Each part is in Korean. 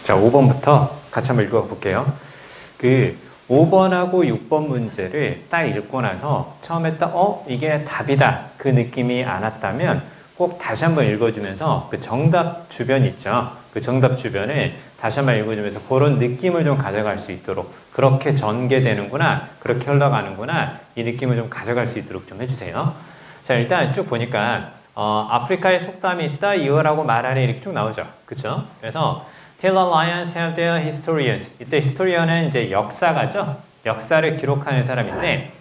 자, 5번부터 같이 한번 읽어볼게요. 5번하고 6번 문제를 딱 읽고 나서 처음에 딱, 이게 답이다. 그 느낌이 안 왔다면 꼭 다시 한번 읽어주면서 그 정답 주변 있죠. 그 정답 주변에 다시 한번 읽어주면서 그런 느낌을 좀 가져갈 수 있도록 그렇게 전개되는구나. 그렇게 흘러가는구나. 이 느낌을 좀 가져갈 수 있도록 좀 해주세요. 자, 일단 쭉 보니까 아프리카에 속담이 있다. 이거라고 말하는 이렇게 쭉 나오죠. 그쵸? 그래서 Till the lions have their historians. 이때 historian은 이제 역사가죠. 역사를 기록하는 사람인데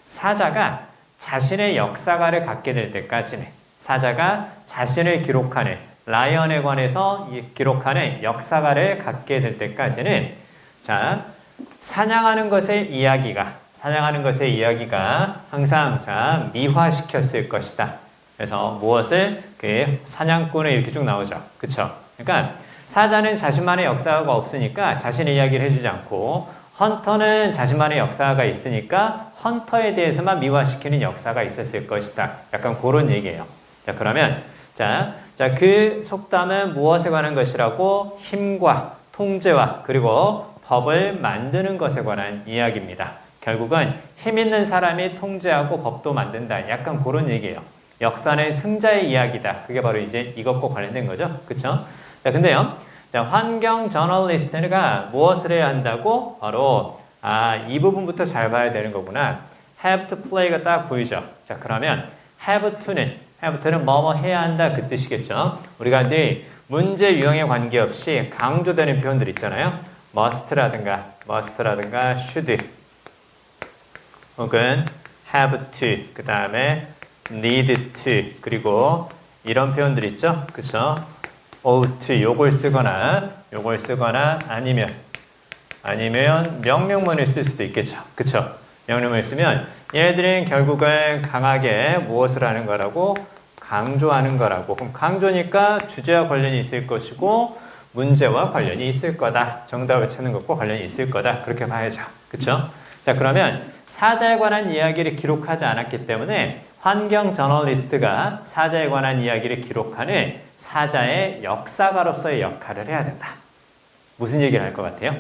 사자가 자신의 역사가를 갖게 될 때까지는 사자가 자신을 기록하는 라이언에 관해서 기록하는 역사가를 갖게 될 때까지는 자 사냥하는 것의 이야기가 항상 자 미화시켰을 것이다. 그래서 무엇을 그 사냥꾼을 이렇게 쭉 나오죠. 그쵸? 그러니까 사자는 자신만의 역사가 없으니까 자신의 이야기를 해주지 않고 헌터는 자신만의 역사가 있으니까 헌터에 대해서만 미화시키는 역사가 있었을 것이다. 약간 그런 얘기예요. 자, 그러면 그 속담은 무엇에 관한 것이라고? 힘과 통제와 그리고 법을 만드는 것에 관한 이야기입니다. 결국은 힘 있는 사람이 통제하고 법도 만든다. 약간 그런 얘기예요. 역사는 승자의 이야기다. 그게 바로 이제 이것과 관련된 거죠. 그쵸? 자, 근데요. 자, 환경 저널리스트가 무엇을 해야 한다고? 바로, 이 부분부터 잘 봐야 되는 거구나. have to play가 딱 보이죠? 자, 그러면 have to는 뭐뭐 해야 한다. 그 뜻이겠죠? 우리가 늘 문제 유형에 관계없이 강조되는 표현들 있잖아요. must라든가 should, 혹은 have to, 그 다음에 need to, 그리고 이런 표현들 있죠? 그쵸? ought to, 요걸 쓰거나 아니면 명령문을 쓸 수도 있겠죠. 그쵸? 명령문을 쓰면 얘네들은 결국은 강하게 무엇을 하는 거라고? 강조하는 거라고. 그럼 강조니까 주제와 관련이 있을 것이고 문제와 관련이 있을 거다. 정답을 찾는 것과 관련이 있을 거다. 그렇게 봐야죠. 그쵸? 자, 그러면 사자에 관한 이야기를 기록하지 않았기 때문에 환경 저널리스트가 사자에 관한 이야기를 기록하는 사자의 역사가로서의 역할을 해야 된다. 무슨 얘기를 할 것 같아요?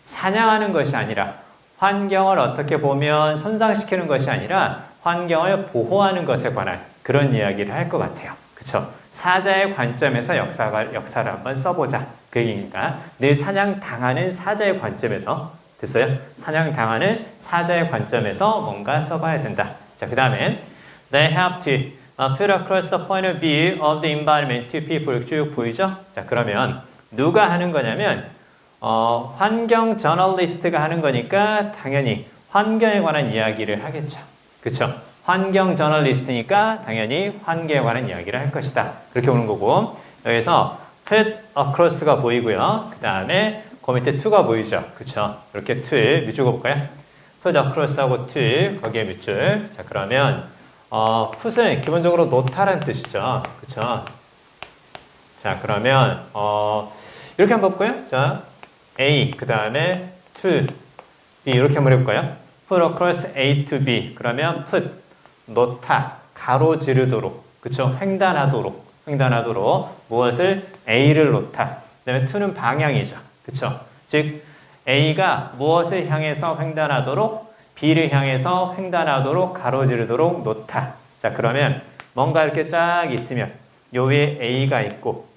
사냥하는 것이 아니라 환경을 어떻게 보면 손상시키는 것이 아니라 환경을 보호하는 것에 관한 그런 이야기를 할 것 같아요. 그쵸? 사자의 관점에서 역사를 한번 써보자. 그 얘기니까 늘 사냥당하는 사자의 관점에서 됐어요? 사냥당하는 사자의 관점에서 뭔가 써봐야 된다. 자, 그 다음에 They have to put across the point of view of the environment to people. 쭉 보이죠? 자, 그러면 누가 하는 거냐면 환경 저널리스트가 하는 거니까 당연히 환경에 관한 이야기를 하겠죠. 그쵸? 환경 저널리스트니까 당연히 환경에 관한 이야기를 할 것이다. 그렇게 오는 거고 여기서 put across가 보이고요. 그 다음에 그 밑에 to가 보이죠. 그쵸? 이렇게 to를 밑줄 그어볼까요? put across하고 to 거기에 밑줄. 자, 그러면 put은 기본적으로 놓다라는 뜻이죠. 그쵸? 자, 그러면 이렇게 한번 볼까요? 자, A 그 다음에 to B 이렇게 한번 해볼까요? put across A to B. 그러면 put 놓다, 가로지르도록, 그쵸? 횡단하도록 무엇을? A를 놓다. 그 다음에 to는 방향이죠. 그쵸? 즉 A가 무엇을 향해서 횡단하도록? B를 향해서 횡단하도록, 가로지르도록 놓다. 자, 그러면 뭔가 이렇게 쫙 있으면 요 위에 A가 있고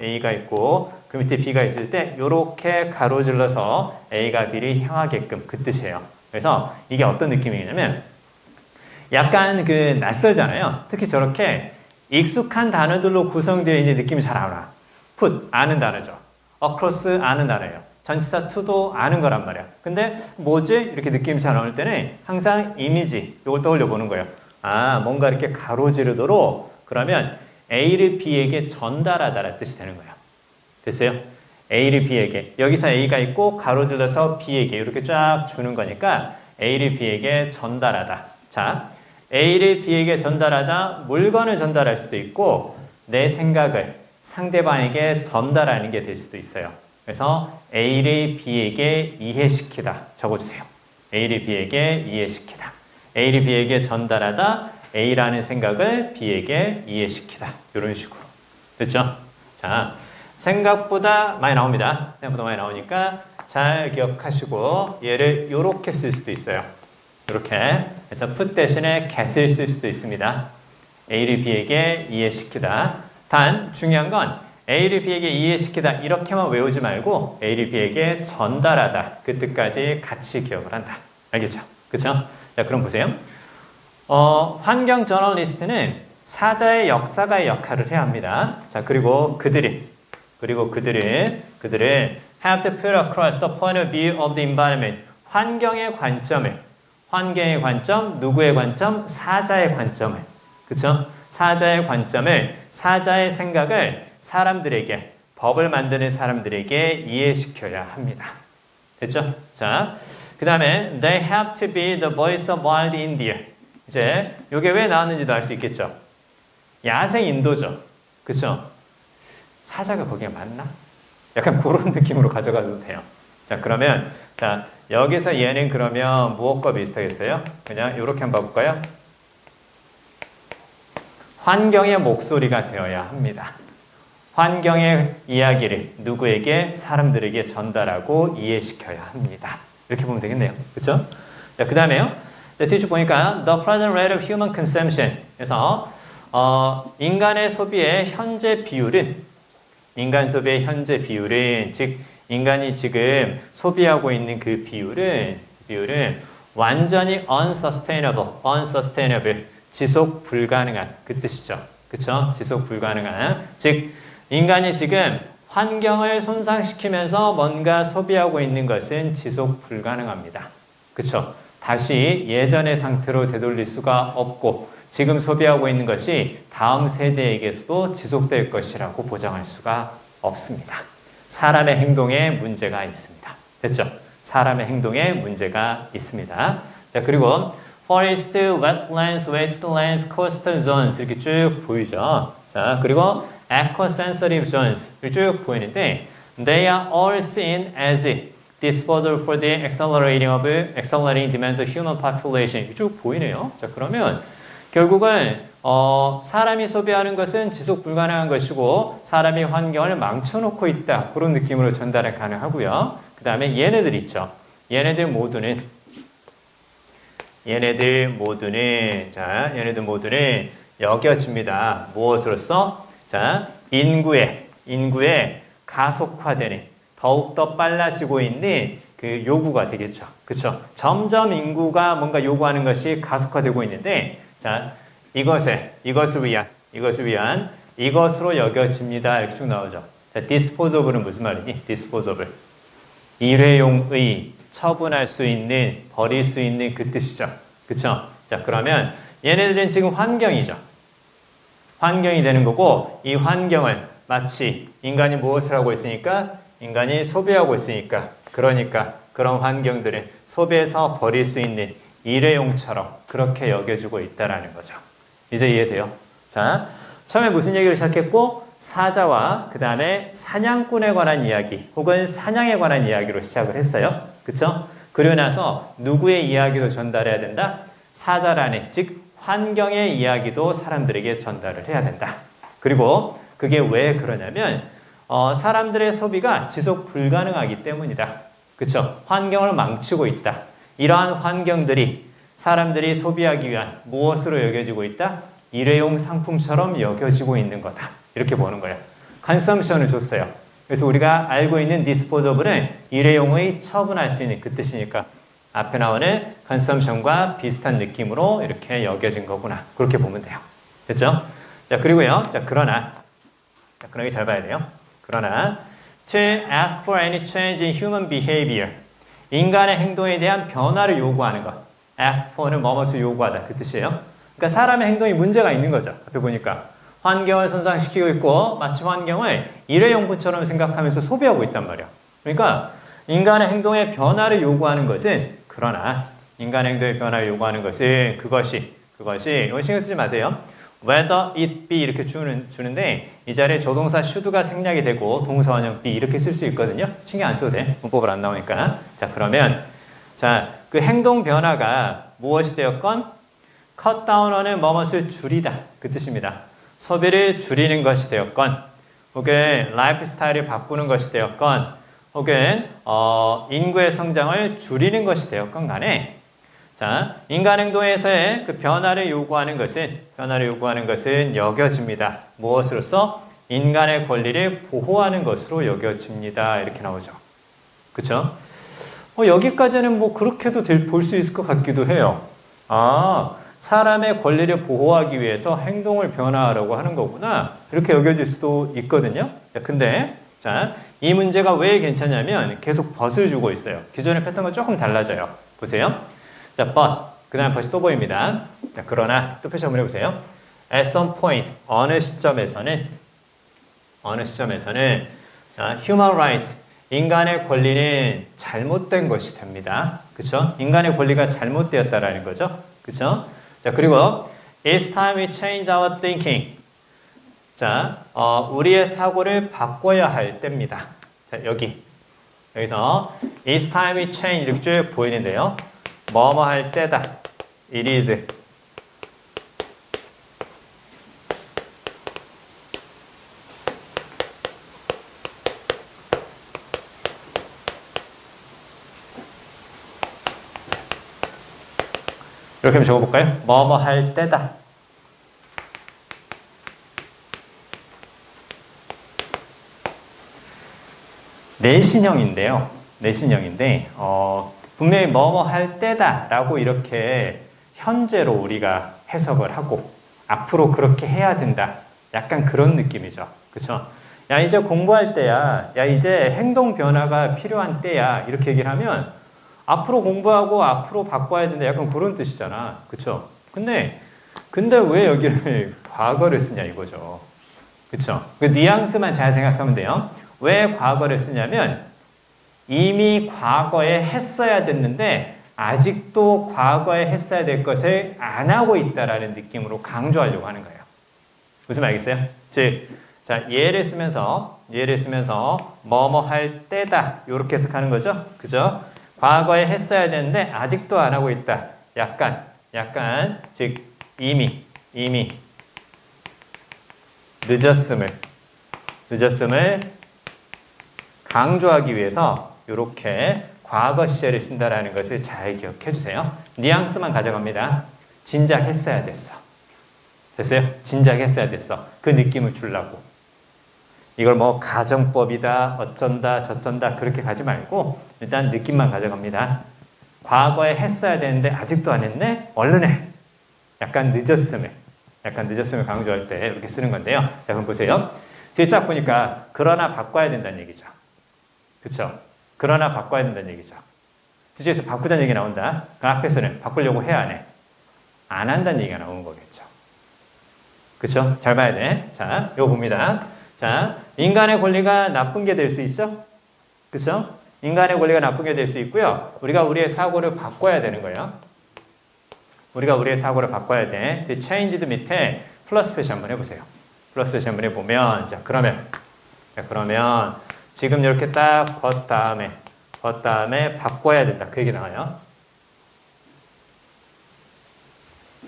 그 밑에 B가 있을 때 요렇게 가로질러서 A가 B를 향하게끔 그 뜻이에요. 그래서 이게 어떤 느낌이냐면 약간 낯설잖아요. 특히 저렇게 익숙한 단어들로 구성되어 있는 느낌이 잘 안 와. put 아는 단어죠. across 아는 단어예요. 전치사 to도 아는 거란 말이야. 근데 뭐지? 이렇게 느낌이 잘 나올 때는 항상 이미지 이걸 떠올려 보는 거예요. 뭔가 이렇게 가로지르도록 그러면 A를 B에게 전달하다라는 뜻이 되는 거예요. 됐어요? A를 B에게 여기서 A가 있고 가로질러서 B에게 이렇게 쫙 주는 거니까 A를 B에게 전달하다. 자, A를 B에게 전달하다 물건을 전달할 수도 있고 내 생각을 상대방에게 전달하는 게 될 수도 있어요. 그래서 A를 B에게 이해시키다 적어주세요. A를 B에게 이해시키다. A를 B에게 전달하다. A라는 생각을 B에게 이해시키다. 이런 식으로. 됐죠? 자, 생각보다 많이 나옵니다. 생각보다 많이 나오니까 잘 기억하시고 얘를 이렇게 쓸 수도 있어요. 이렇게. 그래서 put 대신에 get을 쓸 수도 있습니다. A를 B에게 이해시키다. 단 중요한 건 A를 B에게 이해시키다 이렇게만 외우지 말고 A를 B에게 전달하다 그 뜻까지 같이 기억을 한다. 알겠죠? 그쵸? 자, 그럼 보세요. 환경 저널리스트는 사자의 역사가의 역할을 해야 합니다. 자, 그리고 그들을 have to put across the point of view of the environment. 환경의 관점, 누구의 관점? 사자의 관점을. 그쵸? 사자의 관점을, 사자의 생각을 사람들에게, 법을 만드는 사람들에게 이해시켜야 합니다. 됐죠? 자, 그 다음에 they have to be the voice of wild India. 이제 이게 왜 나왔는지도 알 수 있겠죠? 야생 인도죠. 그쵸? 사자가 거기에 맞나? 약간 그런 느낌으로 가져가도 돼요. 자, 그러면 자 여기서 얘는 그러면 무엇과 비슷하겠어요? 그냥 이렇게 한번 봐볼까요? 환경의 목소리가 되어야 합니다. 환경의 이야기를 누구에게? 사람들에게 전달하고 이해시켜야 합니다. 이렇게 보면 되겠네요. 그렇죠? 자, 그 다음에요. 뒤쪽 보니까 the present rate of human consumption. 그래서 인간의 소비의 현재 비율은 즉 인간이 지금 소비하고 있는 그 비율은 완전히 unsustainable, 지속 불가능한 그 뜻이죠. 그쵸? 지속 불가능한. 즉, 인간이 지금 환경을 손상시키면서 뭔가 소비하고 있는 것은 지속 불가능합니다. 그쵸? 다시 예전의 상태로 되돌릴 수가 없고, 지금 소비하고 있는 것이 다음 세대에게서도 지속될 것이라고 보장할 수가 없습니다. 사람의 행동에 문제가 있습니다. 됐죠? 사람의 행동에 문제가 있습니다. 자, 그리고 forest, wetlands, wastelands, coastal zones 이렇게 쭉 보이죠. 자, 그리고 eco-sensitive zones 이렇게 쭉 보이는데 they are all seen as disposal for the accelerating demands of human population 이렇게 쭉 보이네요. 자, 그러면 결국은 사람이 소비하는 것은 지속 불가능한 것이고 사람이 환경을 망쳐놓고 있다. 그런 느낌으로 전달이 가능하고요. 그 다음에 얘네들 있죠. 얘네들 모두는 여겨집니다. 무엇으로써? 자, 인구의 가속화되는 더욱더 빨라지고 있는 그 요구가 되겠죠. 그쵸? 점점 인구가 뭔가 요구하는 것이 가속화되고 있는데 자, 이것을 위한 이것으로 여겨집니다. 이렇게 쭉 나오죠. 자, disposable은 무슨 말이니? disposable. 일회용의 처분할 수 있는, 버릴 수 있는 그 뜻이죠. 그쵸? 자, 그러면 얘네들은 지금 환경이죠. 환경이 되는 거고 이 환경을 마치 인간이 무엇을 하고 있으니까? 인간이 소비하고 있으니까. 그러니까 그런 환경들을 소비해서 버릴 수 있는 일회용처럼 그렇게 여겨주고 있다라는 거죠. 이제 이해돼요? 자, 처음에 무슨 얘기를 시작했고 사자와 그 다음에 사냥꾼에 관한 이야기 혹은 사냥에 관한 이야기로 시작을 했어요. 그쵸? 그리고 나서 누구의 이야기도 전달해야 된다? 사자라는 즉 환경의 이야기도 사람들에게 전달을 해야 된다. 그리고 그게 왜 그러냐면 사람들의 소비가 지속 불가능하기 때문이다. 그쵸? 환경을 망치고 있다. 이러한 환경들이 사람들이 소비하기 위한 무엇으로 여겨지고 있다? 일회용 상품처럼 여겨지고 있는 거다. 이렇게 보는 거예요. 컨섬션을 줬어요. 그래서 우리가 알고 있는 disposable은 일회용의 처분할 수 있는 그 뜻이니까 앞에 나오는 컨섬션과 비슷한 느낌으로 이렇게 여겨진 거구나. 그렇게 보면 돼요. 됐죠? 자, 그리고요. 자, 그러나 잘 봐야 돼요. 그러나 to ask for any change in human behavior 인간의 행동에 대한 변화를 요구하는 것. ask for는 뭐뭇을 요구하다. 그 뜻이에요. 그러니까 사람의 행동이 문제가 있는 거죠. 앞에 보니까. 환경을 손상시키고 있고 마치 환경을 일회용품처럼 생각하면서 소비하고 있단 말이야. 그러니까 인간의 행동의 변화를 요구하는 것은 인간의 행동의 변화를 요구하는 것은 그것이 이거 신경 쓰지 마세요. whether it be 이렇게 주는데 이 자리에 조동사 should가 생략이 되고 동사 원형 be 이렇게 쓸 수 있거든요. 신경 안 써도 돼. 문법을 안 나오니까. 자, 그러면 그 행동 변화가 무엇이 되었건 cut down하는 뭐뭇을 줄이다. 그 뜻입니다. 소비를 줄이는 것이 되었건 혹은 라이프 스타일을 바꾸는 것이 되었건 혹은 인구의 성장을 줄이는 것이 되었건 간에 자, 인간 행동에서의 그 변화를 요구하는 것은 여겨집니다. 무엇으로써? 인간의 권리를 보호하는 것으로 여겨집니다. 이렇게 나오죠. 그쵸? 여기까지는 뭐 그렇게도 볼 수 있을 것 같기도 해요. 아, 사람의 권리를 보호하기 위해서 행동을 변화하려고 하는 거구나. 이렇게 여겨질 수도 있거든요. 근데, 자, 이 문제가 왜 괜찮냐면 계속 but을 주고 있어요. 기존의 패턴과 조금 달라져요. 보세요. 자, but. 그 다음 but이 또 보입니다. 자, 그러나, 또 표시 한번 해보세요. At some point, 어느 시점에서는, 자, human rights, 인간의 권리는 잘못된 것이 됩니다. 그쵸? 인간의 권리가 잘못되었다라는 거죠. 그쵸? 자, 그리고 it's time we change our thinking. 자, 우리의 사고를 바꿔야 할 때입니다. 자, 여기서 it's time we change 이렇게 쭉 보이는데요. 뭐뭐 할 때다. It is. 이렇게 한번 적어볼까요? 뭐뭐 할 때다. 내신형인데요. 분명히 뭐뭐 할 때다라고 이렇게 현재로 우리가 해석을 하고 앞으로 그렇게 해야 된다. 약간 그런 느낌이죠. 그쵸? 야, 이제 공부할 때야. 야, 이제 행동 변화가 필요한 때야. 이렇게 얘기를 하면 앞으로 공부하고 앞으로 바꿔야 된다. 약간 그런 뜻이잖아. 그쵸? 근데 왜 여기를 과거를 쓰냐 이거죠. 그쵸? 그 뉘앙스만 잘 생각하면 돼요. 왜 과거를 쓰냐면 이미 과거에 했어야 됐는데 아직도 과거에 했어야 될 것을 안 하고 있다라는 느낌으로 강조하려고 하는 거예요. 무슨 말 알겠어요? 즉, 자, 예를 쓰면서 뭐뭐 할 때다 이렇게 해석하는 거죠. 그죠? 과거에 했어야 되는데 아직도 안 하고 있다. 약간 즉 이미 늦었음을 강조하기 위해서 이렇게 과거 시제를 쓴다라는 것을 잘 기억해 주세요. 뉘앙스만 가져갑니다. 진작 했어야 됐어. 됐어요? 진작 했어야 됐어. 그 느낌을 주려고. 이걸 뭐 가정법이다, 어쩐다, 저쩐다 그렇게 가지 말고 일단 느낌만 가져갑니다. 과거에 했어야 되는데 아직도 안 했네? 얼른 해. 약간 늦었음을 강조할 때 이렇게 쓰는 건데요. 자, 그럼 보세요. 뒤에 쫙 보니까 그러나 바꿔야 된다는 얘기죠. 그쵸? 그러나 바꿔야 된다는 얘기죠. 뒤에서 바꾸자는 얘기 나온다. 그 앞에서는 바꾸려고 해, 안 해? 안 한다는 얘기가 나오는 거겠죠. 그쵸? 잘 봐야 돼. 자, 이거 봅니다. 자, 인간의 권리가 나쁜 게 될 수 있죠? 그쵸? 인간의 권리가 나쁜 게 될 수 있고요. 우리가 우리의 사고를 바꿔야 되는 거예요. 우리가 우리의 사고를 바꿔야 돼. changed 밑에 플러스 표시 한번 해보세요. 플러스 표시 한번 해보면, 자, 그러면 지금 이렇게 딱 벗 다음에 바꿔야 된다. 그 얘기 나와요.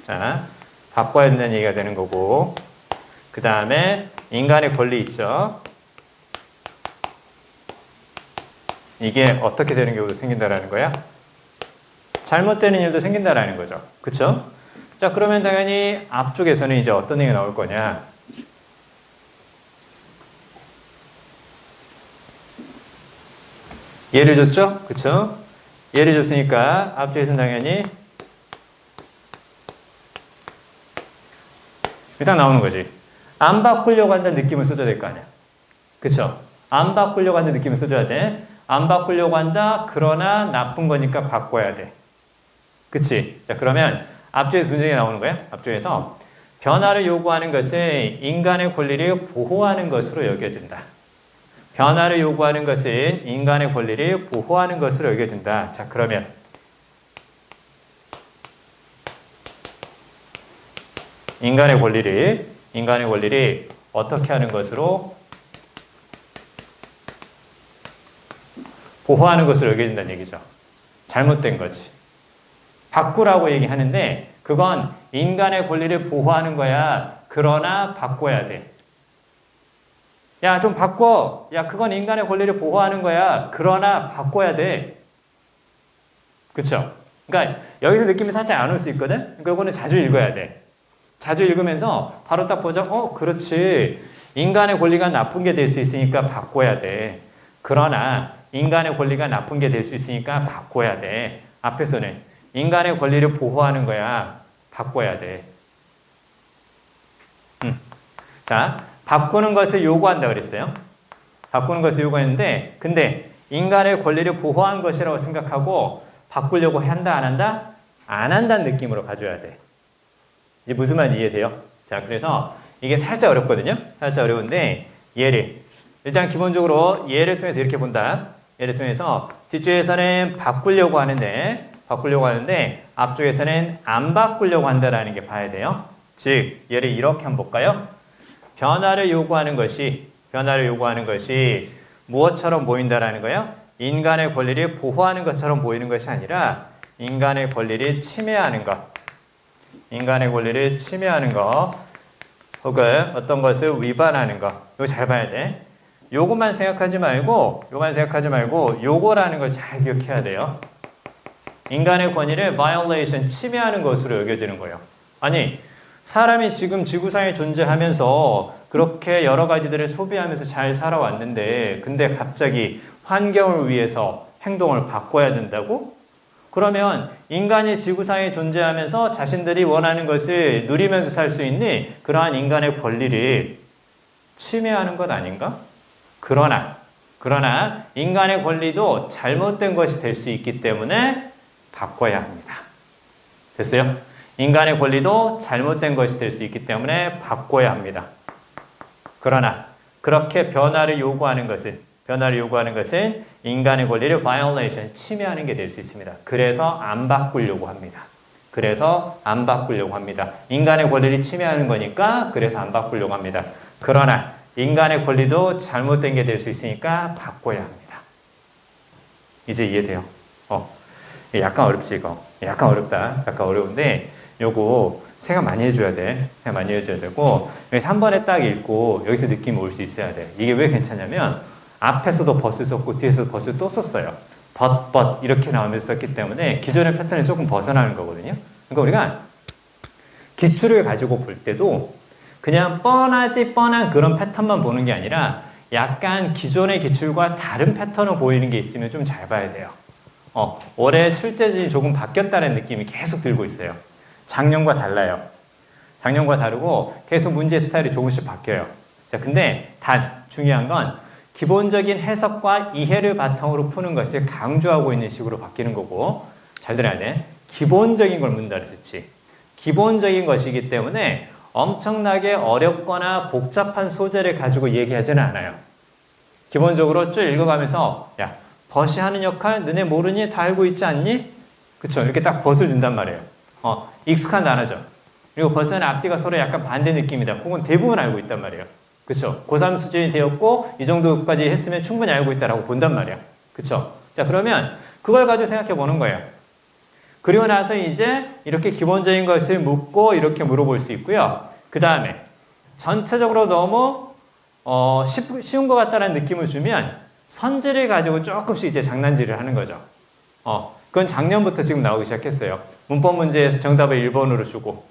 자, 바꿔야 된다는 얘기가 되는 거고, 그 다음에 인간의 권리 있죠. 이게 어떻게 되는 경우도 생긴다라는 거야? 잘못되는 일도 생긴다라는 거죠. 그쵸? 자, 그러면 당연히 앞쪽에서는 이제 어떤 얘기가 나올 거냐? 예를 줬죠? 그쵸? 예를 줬으니까 앞쪽에서는 당연히 일단 나오는 거지. 안 바꾸려고 한다는 느낌을 써줘야 될 거 아니야. 그쵸? 안 바꾸려고 한다는 느낌을 써줘야 돼. 안 바꾸려고 한다. 그러나 나쁜 거니까 바꿔야 돼. 그치? 자, 그러면 앞쪽에서 문제가 나오는 거야. 앞쪽에서 변화를 요구하는 것은 인간의 권리를 보호하는 것으로 여겨진다. 변화를 요구하는 것은 인간의 권리를 보호하는 것으로 여겨진다. 자, 그러면 인간의 권리를 어떻게 하는 것으로 보호하는 것으로 여겨진다는 얘기죠. 잘못된 거지. 바꾸라고 얘기하는데 그건 인간의 권리를 보호하는 거야. 그러나 바꿔야 돼. 야, 좀 바꿔. 야, 그건 인간의 권리를 보호하는 거야. 그러나 바꿔야 돼. 그쵸? 그러니까 여기서 느낌이 살짝 안 올 수 있거든? 그러니까 이거는 자주 읽어야 돼. 자주 읽으면서 바로 딱 보자. 그렇지. 인간의 권리가 나쁜 게 될 수 있으니까 바꿔야 돼. 그러나 인간의 권리가 나쁜 게 될 수 있으니까 바꿔야 돼. 앞에서는 인간의 권리를 보호하는 거야. 바꿔야 돼. 자, 바꾸는 것을 요구한다 그랬어요. 바꾸는 것을 요구했는데, 근데 인간의 권리를 보호한 것이라고 생각하고 바꾸려고 한다, 안 한다? 안 한다는 느낌으로 가져야 돼. 이제 무슨 말인지 이해돼요? 자, 그래서 이게 살짝 어렵거든요? 살짝 어려운데, 일단 기본적으로 예를 통해서 이렇게 본다. 예를 통해서 뒷줄에서는 바꾸려고 하는데, 앞쪽에서는 안 바꾸려고 한다라는 게 봐야 돼요. 즉, 얘를 이렇게 한번 볼까요? 변화를 요구하는 것이 무엇처럼 보인다라는 거예요? 인간의 권리를 보호하는 것처럼 보이는 것이 아니라 인간의 권리를 침해하는 것. 인간의 권리를 침해하는 것 혹은 어떤 것을 위반하는 것. 이거 잘 봐야 돼. 요것만 생각하지 말고 요거라는 걸 잘 기억해야 돼요. 인간의 권리를 violation, 침해하는 것으로 여겨지는 거예요. 아니, 사람이 지금 지구상에 존재하면서 그렇게 여러 가지들을 소비하면서 잘 살아왔는데 근데 갑자기 환경을 위해서 행동을 바꿔야 된다고? 그러면 인간이 지구상에 존재하면서 자신들이 원하는 것을 누리면서 살 수 있는 그러한 인간의 권리를 침해하는 것 아닌가? 그러나 인간의 권리도 잘못된 것이 될 수 있기 때문에 바꿔야 합니다. 됐어요? 인간의 권리도 잘못된 것이 될 수 있기 때문에 바꿔야 합니다. 그러나 그렇게 변화를 요구하는 것은 인간의 권리를 violation, 침해하는 게 될 수 있습니다. 그래서 안 바꾸려고 합니다. 인간의 권리를 침해하는 거니까 그래서 안 바꾸려고 합니다. 그러나 인간의 권리도 잘못된 게 될 수 있으니까 바꿔야 합니다. 이제 이해돼요? 약간 어렵지 이거? 약간 어렵다. 약간 어려운데 요거 생각 많이 해줘야 돼. 생각 많이 해줘야 되고 여기서 한 번에 딱 읽고 여기서 느낌이 올 수 있어야 돼. 이게 왜 괜찮냐면 앞에서도 버스 썼고 뒤에서도 버스 또 썼어요. but 이렇게 나오면서 썼기 때문에 기존의 패턴이 조금 벗어나는 거거든요. 그러니까 우리가 기출을 가지고 볼 때도 그냥 뻔한 그런 패턴만 보는 게 아니라 약간 기존의 기출과 다른 패턴을 보이는 게 있으면 좀 잘 봐야 돼요. 올해 출제진이 조금 바뀌었다는 느낌이 계속 들고 있어요. 작년과 달라요. 작년과 다르고 계속 문제 스타일이 조금씩 바뀌어요. 자, 근데 중요한 건 기본적인 해석과 이해를 바탕으로 푸는 것을 강조하고 있는 식으로 바뀌는 거고 잘 들어야 돼. 기본적인 걸 묻는다 그랬지. 기본적인 것이기 때문에 엄청나게 어렵거나 복잡한 소재를 가지고 얘기하지는 않아요. 기본적으로 쭉 읽어가면서 야, 벗이 하는 역할 너네 모르니? 다 알고 있지 않니? 그쵸? 이렇게 딱 벗을 준단 말이에요. 익숙한 단어죠. 그리고 벗은 앞뒤가 서로 약간 반대 느낌이다. 혹은 대부분 알고 있단 말이에요. 그쵸? 고3 수준이 되었고 이 정도까지 했으면 충분히 알고 있다라고 본단 말이야. 그쵸? 자, 그러면 그걸 가지고 생각해 보는 거예요. 그리고 나서 이제 이렇게 기본적인 것을 묻고 이렇게 물어볼 수 있고요. 그 다음에 전체적으로 너무 쉬운 것 같다는 느낌을 주면 선지를 가지고 조금씩 이제 장난질을 하는 거죠. 그건 작년부터 지금 나오기 시작했어요. 문법 문제에서 정답을 1번으로 주고,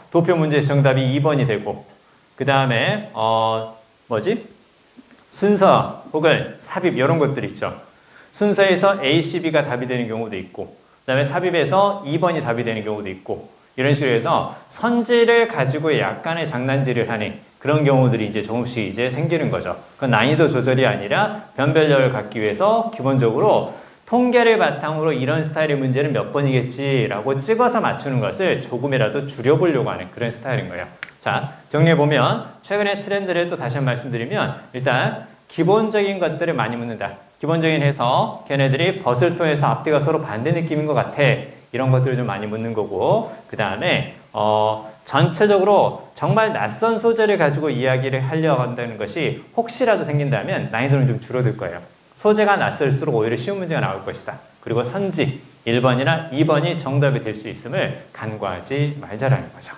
도표 문제에서 정답이 2번이 되고, 그 다음에, 순서 혹은 삽입, 이런 것들이 있죠. 순서에서 A, C, B가 답이 되는 경우도 있고, 그 다음에 삽입에서 2번이 답이 되는 경우도 있고, 이런 식으로 해서 선지를 가지고 약간의 장난질을 하는 그런 경우들이 이제 조금씩 이제 생기는 거죠. 그 난이도 조절이 아니라 변별력을 갖기 위해서 기본적으로 통계를 바탕으로 이런 스타일의 문제는 몇 번이겠지라고 찍어서 맞추는 것을 조금이라도 줄여보려고 하는 그런 스타일인 거예요. 자, 정리해보면 최근의 트렌드를 또 다시 한번 말씀드리면 일단 기본적인 것들을 많이 묻는다. 기본적인 해석, 걔네들이 벗을 통해서 앞뒤가 서로 반대 느낌인 것 같아. 이런 것들을 좀 많이 묻는 거고 그 다음에 전체적으로 정말 낯선 소재를 가지고 이야기를 하려고 한다는 것이 혹시라도 생긴다면 난이도는 좀 줄어들 거예요. 소재가 낯설수록 오히려 쉬운 문제가 나올 것이다. 그리고 선지 1번이나 2번이 정답이 될 수 있음을 간과하지 말자라는 거죠.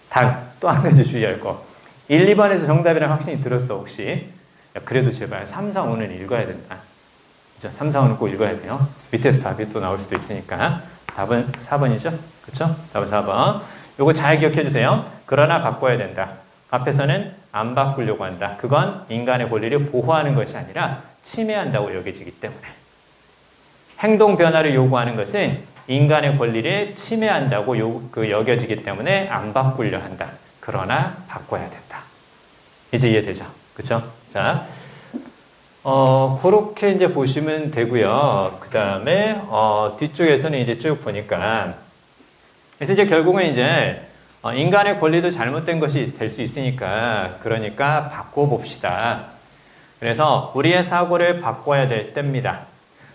다음 또 한 가지 주의할 거. 1, 2번에서 정답이라는 확신이 들었어, 혹시? 야, 그래도 제발 3, 4, 5는 읽어야 된다. 그죠? 3, 4, 5는 꼭 읽어야 돼요. 밑에서 답이 또 나올 수도 있으니까. 답은 4번이죠? 그쵸? 답은 4번. 요거 잘 기억해 주세요. 그러나 바꿔야 된다. 앞에서는 안 바꾸려고 한다. 그건 인간의 권리를 보호하는 것이 아니라 침해한다고 여겨지기 때문에. 행동 변화를 요구하는 것은 인간의 권리를 침해한다고 여겨지기 때문에 안 바꾸려 한다. 그러나 바꿔야 된다. 이제 이해되죠? 그쵸? 자, 그렇게 이제 보시면 되고요. 그 다음에, 뒤쪽에서는 이제 쭉 보니까. 그래서 이제 결국은 이제, 인간의 권리도 잘못된 것이 될 수 있으니까, 그러니까 바꿔봅시다. 그래서 우리의 사고를 바꿔야 될 때입니다.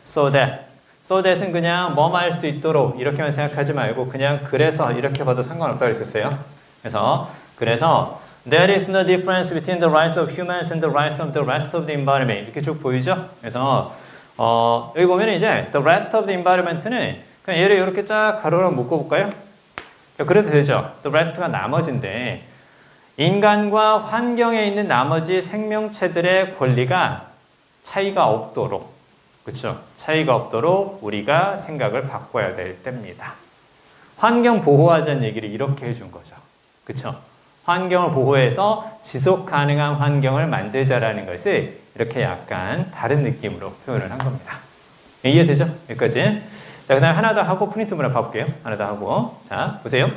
So that은 그냥 뭐뭐 할 수 있도록 이렇게만 생각하지 말고 그냥 그래서 이렇게 봐도 상관없다고 했었어요. 그래서 There is no difference between the rights of humans and the rights of the rest of the environment. 이렇게 쭉 보이죠? 그래서 여기 보면 이제 the rest of the environment는 그냥 얘를 이렇게 쫙 가로로 묶어볼까요? 그래도 되죠. the rest가 나머지인데 인간과 환경에 있는 나머지 생명체들의 권리가 차이가 없도록, 그렇죠? 차이가 없도록 우리가 생각을 바꿔야 될 때입니다. 환경 보호하자는 얘기를 이렇게 해준 거죠. 그렇죠? 환경을 보호해서 지속 가능한 환경을 만들자라는 것을 이렇게 약간 다른 느낌으로 표현을 한 겁니다. 이해되죠? 여기까지. 자, 그 다음에 하나 더 하고 프린트 문항 봐볼게요. 하나 더 하고. 자, 보세요.